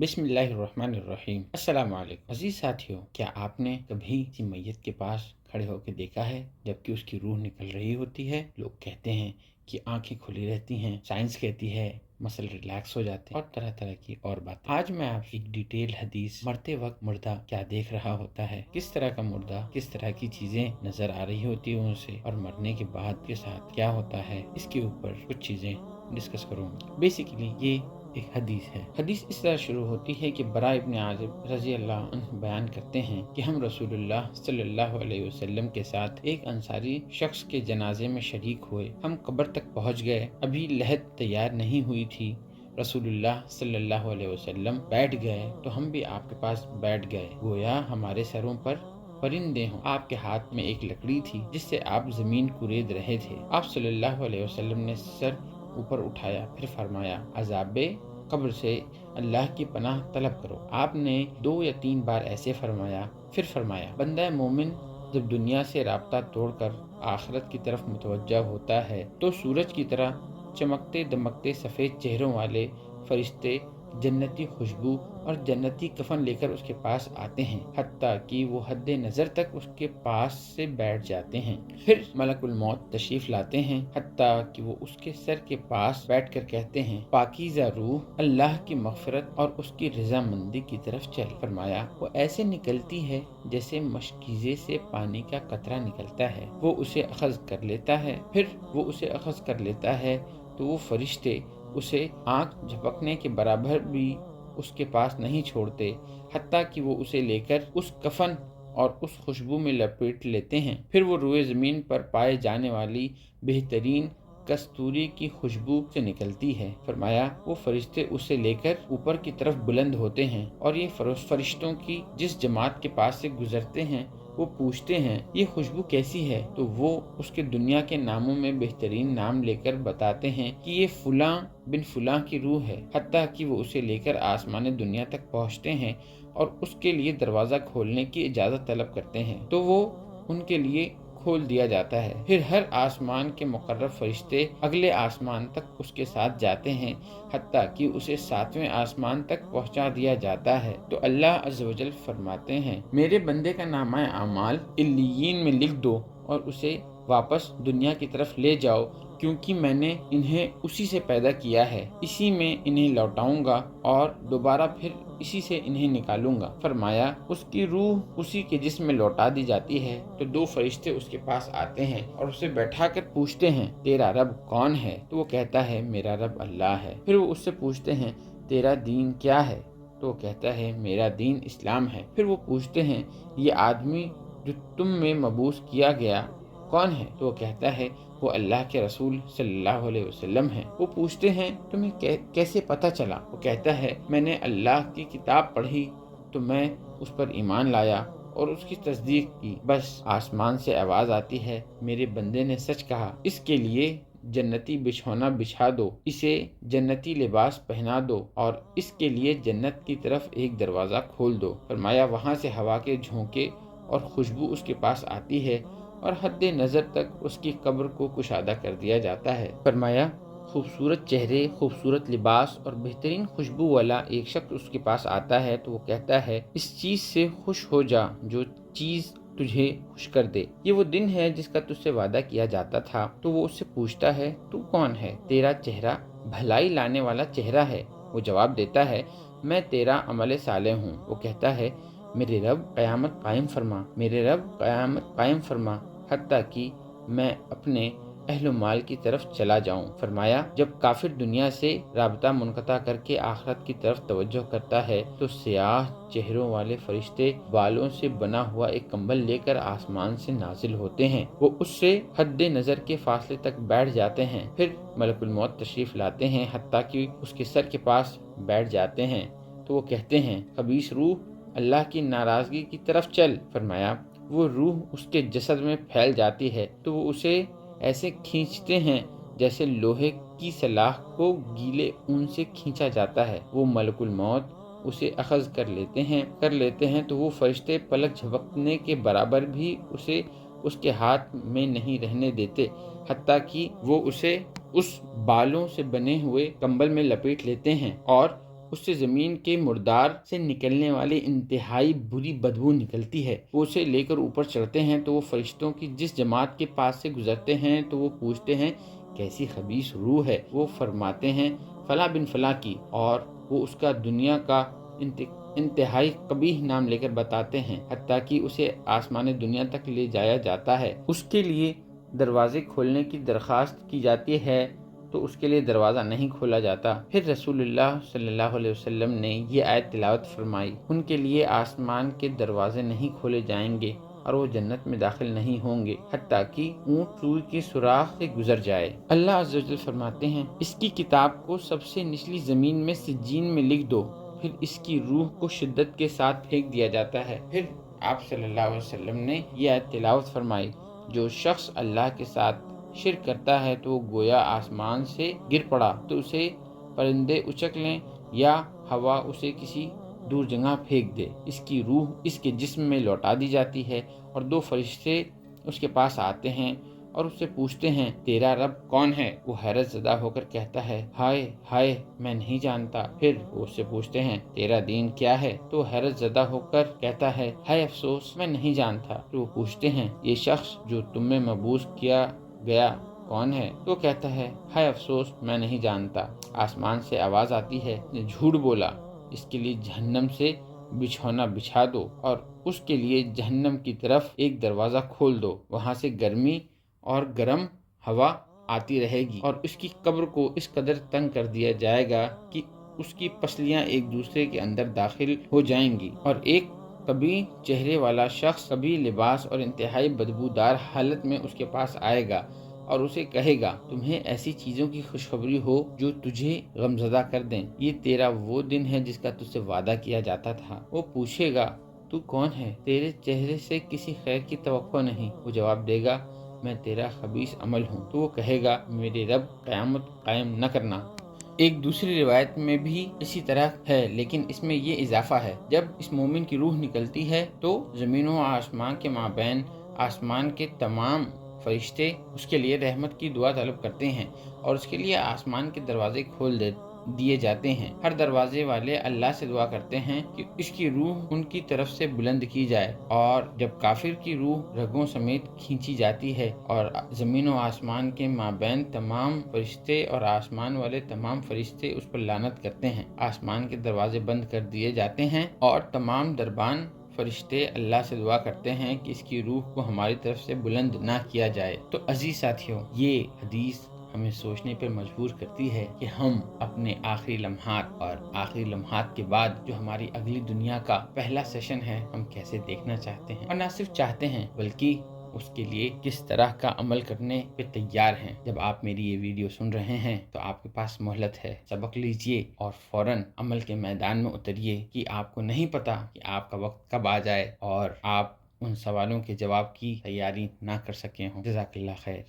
बिस्मिल्लाहिर्रहमानिर्रहीम। अस्सलाम वालेकुम। अजीज साथियों, क्या आपने कभी किसी मैयत के पास खड़े होकर देखा है जबकि उसकी रूह निकल रही होती है? लोग कहते हैं कि आंखें खुली रहती हैं, साइंस कहती है मसल रिलैक्स हो जाते हैं और तरह तरह की और बात। आज मैं आपसे एक डिटेल हदीस, मरते वक्त मुर्दा क्या देख रहा होता है, किस तरह का मुर्दा, किस तरह की चीजें नजर आ रही होती है उनसे, और मरने के बाद के साथ क्या होता है, इसके ऊपर कुछ चीजें डिस्कस करूंगा। बेसिकली ये एक हदीस है। हदीस इस तरह शुरू होती है कि बरा इब्न आज़िब रज़ी अल्लाह अन्हु बयान करते हैं कि हम रसूलुल्लाह सल्लल्लाहु अलैहि वसल्लम के साथ एक अंसारी शख्स के जनाजे में शरीक हुए। हम कब्र तक पहुंच गए, अभी लहद तैयार नहीं हुई थी। रसूलुल्लाह सल्लल्लाहु अलैहि वसल्लम बैठ गए तो हम भी आपके पास बैठ गए, गोया हमारे सरों पर परिंदे हों। आपके हाथ में एक लकड़ी थी जिससे आप जमीन कुरेद रहे थे। आप सल्लल्लाहु अलैहि वसल्लम ने सर ऊपर उठाया, फिर फरमाया, अज़ाबे कब्र से अल्लाह की पनाह तलब करो। आपने 2 या 3 बार ऐसे फरमाया। फिर फरमाया, बंदा मोमिन जब दुनिया से राब्ता तोड़कर आखिरत की तरफ मुतवज्जा होता है तो सूरज की तरह चमकते दमकते सफ़ेद चेहरों वाले फरिश्ते जन्नती खुशबू और जन्नती कफन लेकर उसके पास आते हैं, हत्ता कि वो हद नज़र तक उसके पास से बैठ जाते हैं। फिर मलकुल मौत तशरीफ लाते हैं, हत्ता कि वो उसके सर के पास बैठकर कहते हैं, पाकीज़ा रूह अल्लाह की मग़फ़िरत और उसकी रज़ामंदी की तरफ चल। फरमाया, वो ऐसे निकलती है जैसे मशकीज़े से पानी का कतरा निकलता है। वो उसे अखज़ कर लेता है। फिर वो उसे अखज़ कर लेता है तो वो फरिश्ते उसे आंख झपकने के बराबर भी उसके पास नहीं छोड़ते, हत्ता कि वो उसे लेकर उस कफन और उस खुशबू में लपेट लेते हैं। फिर वो रुए ज़मीन पर पाए जाने वाली बेहतरीन कस्तूरी की खुशबू से निकलती है। फरमाया, वो फरिश्ते उसे लेकर ऊपर की तरफ बुलंद होते हैं और ये फरिश्तों की जिस जमात के पास से गुजरते हैं वो पूछते हैं, ये खुशबू कैसी है? तो वो उसके दुनिया के नामों में बेहतरीन नाम लेकर बताते हैं कि ये फुलां बिन फुलां की रूह है, हत्ता कि वो उसे लेकर आसमान दुनिया तक पहुंचते हैं और उसके लिए दरवाज़ा खोलने की इजाज़त तलब करते हैं तो वो उनके लिए खोल दिया जाता है। फिर हर आसमान के मुकर्रब फरिश्ते अगले आसमान तक उसके साथ जाते हैं, हत्ता कि उसे 7वें आसमान तक पहुंचा दिया जाता है। तो अल्लाह अज़्ज़ व जल फरमाते हैं, मेरे बंदे का नामा अमाल इल्लियीन में लिख दो और उसे वापस दुनिया की तरफ ले जाओ, क्योंकि मैंने इन्हें उसी से पैदा किया है, इसी में इन्हें लौटाऊंगा और दोबारा फिर इसी से इन्हें निकालूंगा। फरमाया, उसकी रूह उसी के जिस्म में लौटा दी जाती है तो 2 फरिश्ते उसके पास आते हैं और उसे बैठाकर पूछते हैं, तेरा रब कौन है? तो वो कहता है, मेरा रब अल्लाह है। फिर वो उससे पूछते हैं, तेरा दीन क्या है? तो वो कहता है, मेरा दीन इस्लाम है। फिर वो पूछते हैं, ये आदमी जो तुम में मबूस किया गया कौन है? तो वो कहता है, वो अल्लाह के रसूल सल्लल्लाहु अलैहि वसल्लम है। वो पूछते हैं, तुम्हें कैसे पता चला? वो कहता है, मैंने अल्लाह की किताब पढ़ी तो मैं उस पर ईमान लाया और उसकी तस्दीक की। बस आसमान से आवाज़ आती है, मेरे बंदे ने सच कहा, इसके लिए जन्नती बिछौना बिछा दो, इसे जन्नती लिबास पहना दो और इसके लिए जन्नत की तरफ एक दरवाज़ा खोल दो। फरमाया, वहाँ से हवा के झोंके और खुशबू उसके पास आती है और हद नज़र तक उसकी कब्र को कुशादा कर दिया जाता है। फरमाया, खूबसूरत चेहरे, खूबसूरत लिबास और बेहतरीन खुशबू वाला एक शख्स उसके पास आता है तो वो कहता है, इस चीज़ से खुश हो जा जो चीज़ तुझे खुश कर दे। ये वो दिन है जिसका तुझसे वादा किया जाता था। तो वो उससे पूछता है, तू कौन है? तेरा चेहरा भलाई लाने वाला चेहरा है। वो जवाब देता है, मैं तेरा अमल साले हूँ। वो कहता है, मेरे रब क़यामत कायम फरमा, मेरे रब क़यामत कायम फरमा, हत्ता कि मैं अपने अहलो माल की तरफ चला जाऊं। फरमाया, जब काफिर दुनिया से राबता मुनक़ता करके आखिरत की तरफ तवज्जो करता है तो सियाह चेहरों वाले फरिश्ते बालों से बना हुआ एक कंबल लेकर आसमान से नाजिल होते हैं। वो उससे हद नज़र के फासले तक बैठ जाते हैं। फिर मलकुल मौत तशरीफ लाते हैं, हत्ता कि उसके सर के पास बैठ जाते हैं तो वो कहते हैं, खबीस रूह अल्लाह की नाराज़गी की तरफ चल। फरमाया, वो रूह उसके जसद में फैल जाती है तो वो उसे ऐसे खींचते हैं जैसे लोहे की सलाख को गीले ऊन से खींचा जाता है। वो मलकुल मौत उसे अखज़ कर लेते हैं तो वो फरिश्ते पलक झपकने के बराबर भी उसे उसके हाथ में नहीं रहने देते, हत्ता कि वो उसे उस बालों से बने हुए कंबल में लपेट लेते हैं और اس سے زمین کے مردار سے نکلنے والی انتہائی بری بدبو نکلتی ہے۔ وہ اسے لے کر اوپر چڑھتے ہیں تو وہ فرشتوں کی جس جماعت کے پاس سے گزرتے ہیں تو وہ پوچھتے ہیں کیسی خبیث روح ہے؟ وہ فرماتے ہیں فلاں بن فلاں کی، اور وہ اس کا دنیا کا انتہائی قبیح نام لے کر بتاتے ہیں، حتیٰ کہ اسے آسمان دنیا تک لے جایا جاتا ہے۔ اس کے لیے دروازے کھولنے کی درخواست کی جاتی ہے تو اس کے لیے دروازہ نہیں کھولا جاتا۔ پھر رسول اللہ صلی اللہ علیہ وسلم نے یہ آیت تلاوت فرمائی، ان کے لیے آسمان کے دروازے نہیں کھولے جائیں گے اور وہ جنت میں داخل نہیں ہوں گے حتیٰ کہ اونٹ سوئی کے سوراخ سے گزر جائے۔ اللہ عز و جل فرماتے ہیں اس کی کتاب کو سب سے نچلی زمین میں سجین میں لکھ دو، پھر اس کی روح کو شدت کے ساتھ پھینک دیا جاتا ہے۔ پھر آپ صلی اللہ علیہ وسلم نے یہ آیت تلاوت فرمائی، جو شخص اللہ کے ساتھ شرک کرتا ہے تو وہ گویا آسمان سے گر پڑا تو اسے پرندے اچک لیں یا ہوا اسے کسی دور جگہ پھینک دے، اس کی روح اس کے جسم میں لوٹا دی جاتی ہے اور 2 فرشتے اس کے پاس آتے ہیں اور اس سے پوچھتے ہیں تیرا رب کون ہے؟ وہ حیرت زدہ ہو کر کہتا ہے ہائے ہائے میں نہیں جانتا۔ پھر وہ اس سے پوچھتے ہیں تیرا دین کیا ہے؟ تو حیرت زدہ ہو کر کہتا ہے ہائے افسوس میں نہیں جانتا۔ پھر وہ پوچھتے ہیں یہ شخص جو تم میں مبعوث کیا گیا کون ہے؟ تو کہتا ہے ہائے افسوس میں نہیں جانتا۔ آسمان سے آواز آتی ہے نے جھوٹ بولا، اس کے لیے جہنم سے بچھونا بچھا دو اور اس کے لیے جہنم کی طرف ایک دروازہ کھول دو، وہاں سے گرمی اور گرم ہوا آتی رہے گی اور اس کی قبر کو اس قدر تنگ کر دیا جائے گا کہ اس کی پسلیاں ایک دوسرے کے اندر داخل ہو جائیں گی، اور ایک کبھی چہرے والا شخص کبھی لباس اور انتہائی بدبودار حالت میں اس کے پاس آئے گا اور اسے کہے گا تمہیں ایسی چیزوں کی خوشخبری ہو جو تجھے غمزدہ کر دیں، یہ تیرا وہ دن ہے جس کا تجھ سے وعدہ کیا جاتا تھا۔ وہ پوچھے گا تو کون ہے؟ تیرے چہرے سے کسی خیر کی توقع نہیں۔ وہ جواب دے گا میں تیرا خبیث عمل ہوں۔ تو وہ کہے گا میرے رب قیامت قائم نہ کرنا۔ ایک دوسری روایت میں بھی اسی طرح ہے، لیکن اس میں یہ اضافہ ہے جب اس مومن کی روح نکلتی ہے تو زمین و آسمان کے مابین آسمان کے تمام فرشتے اس کے لیے رحمت کی دعا طلب کرتے ہیں اور اس کے لیے آسمان کے دروازے کھول دیے جاتے ہیں۔ ہر دروازے والے اللہ سے دعا کرتے ہیں کہ اس کی روح ان کی طرف سے بلند کی جائے، اور جب کافر کی روح رگوں سمیت کھینچی جاتی ہے اور زمین و آسمان کے مابین تمام فرشتے اور آسمان والے تمام فرشتے اس پر لعنت کرتے ہیں، آسمان کے دروازے بند کر دیے جاتے ہیں اور تمام دربان فرشتے اللہ سے دعا کرتے ہیں کہ اس کی روح کو ہماری طرف سے بلند نہ کیا جائے۔ تو عزیز ساتھیوں، یہ حدیث ہمیں سوچنے پر مجبور کرتی ہے کہ ہم اپنے آخری لمحات اور آخری لمحات کے بعد جو ہماری اگلی دنیا کا پہلا سیشن ہے ہم کیسے دیکھنا چاہتے ہیں، اور نہ صرف چاہتے ہیں بلکہ اس کے لیے کس طرح کا عمل کرنے پہ تیار ہیں۔ جب آپ میری یہ ویڈیو سن رہے ہیں تو آپ کے پاس مہلت ہے، سبق لیجئے اور فوراً عمل کے میدان میں اتریے کہ آپ کو نہیں پتا کہ آپ کا وقت کب آ جائے اور آپ ان سوالوں کے جواب کی تیاری نہ کر سکے ہوں۔ جزاک اللہ خیر۔